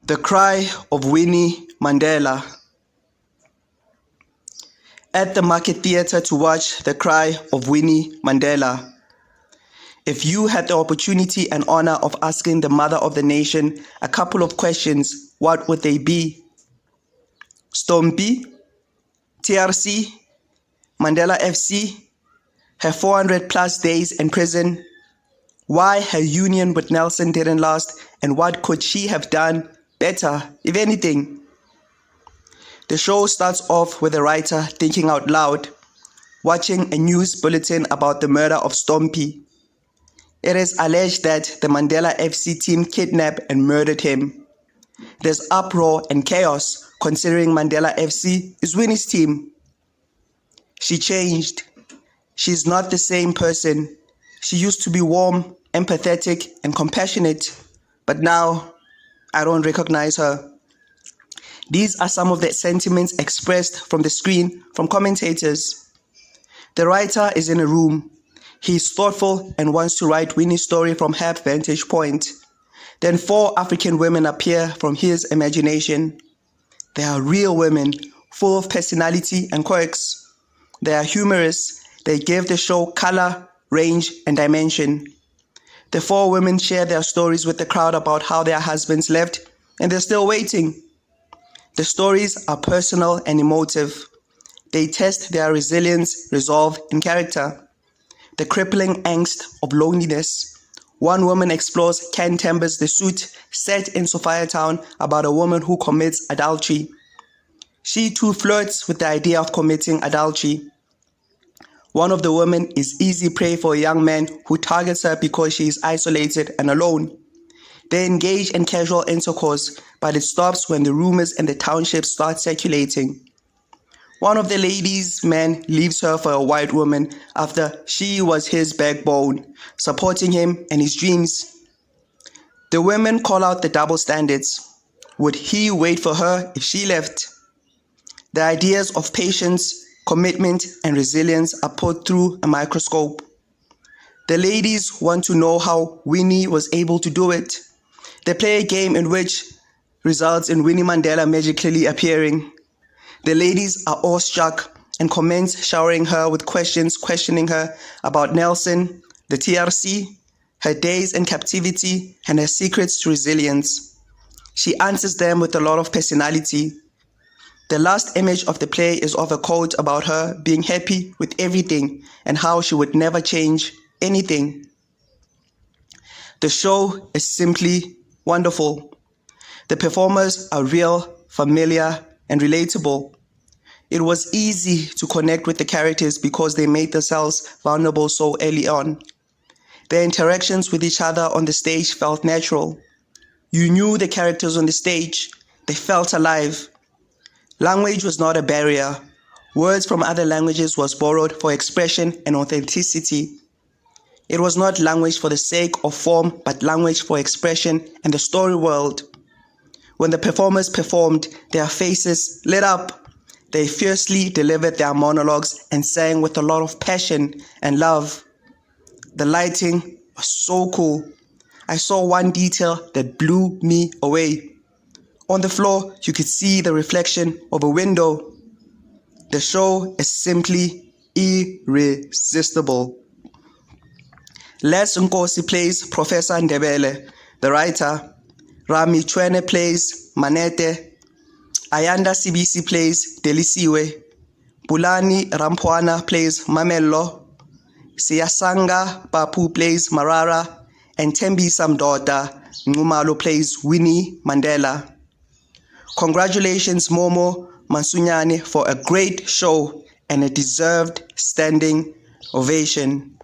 The Cry of Winnie Mandela. At the Market Theatre to watch The Cry of Winnie Mandela. If you had the opportunity and honor of asking the mother of the nation a couple of questions, what would they be? Stompie, TRC, Mandela FC, her 400 plus days in prison, why her union with Nelson didn't last, and what could she have done better, if anything? The show starts off with the writer thinking out loud, watching a news bulletin about the murder of Stompie. It is alleged that the Mandela FC team kidnapped and murdered him. There's uproar and chaos considering Mandela FC is Winnie's team. She changed. She's not the same person. She used to be warm, empathetic, and compassionate, but now I don't recognize her. These are some of the sentiments expressed from the screen from commentators. The writer is in a room. He is thoughtful and wants to write Winnie's story from her vantage point. Then 4 African women appear from his imagination. They are real women, full of personality and quirks. They are humorous. They give the show color, range, and dimension. The 4 women share their stories with the crowd about how their husbands left and they're still waiting. The stories are personal and emotive. They test their resilience, resolve, and character. The crippling angst of loneliness. One woman explores Ken Tember's The Suit, set in Sophiatown, about a woman who commits adultery. She too flirts with the idea of committing adultery. One of the women is easy prey for a young man who targets her because she is isolated and alone. They engage in casual intercourse, but it stops when the rumors in the township start circulating. One of the ladies' men leaves her for a white woman after she was his backbone, supporting him in his dreams. The women call out the double standards. Would he wait for her if she left? The ideas of patience, commitment, and resilience are put through a microscope. The ladies want to know how Winnie was able to do it. They play a game in which results in Winnie Mandela magically appearing. The ladies are awestruck and commence showering her with questions questioning her about Nelson, the TRC, her days in captivity, and her secrets to resilience. She answers them with a lot of personality. The last image of the play is of a quote about her being happy with everything and how she would never change anything. The show is simply wonderful. The performers are real, familiar, and relatable. It was easy to connect with the characters because they made themselves vulnerable so early on. Their interactions with each other on the stage felt natural. You knew the characters on the stage. They felt alive. Language was not a barrier. Words from other languages was borrowed for expression and authenticity. It was not language for the sake of form, but language for expression and the story world. When the performers performed, their faces lit up. They fiercely delivered their monologues and sang with a lot of passion and love. The lighting was so cool. I saw one detail that blew me away. On the floor, you could see the reflection of a window. The show is simply irresistible. Les Nkosi plays Professor Ndebele, the writer. Rami Chwene plays Manete. Ayanda CBC plays Delisiwe. Pulani Rampwana plays Mamello. Siyasanga Papu plays Marara. And Tembi Samdota Ngumalo plays Winnie Mandela. Congratulations Momo Mansunyane for a great show and a deserved standing ovation.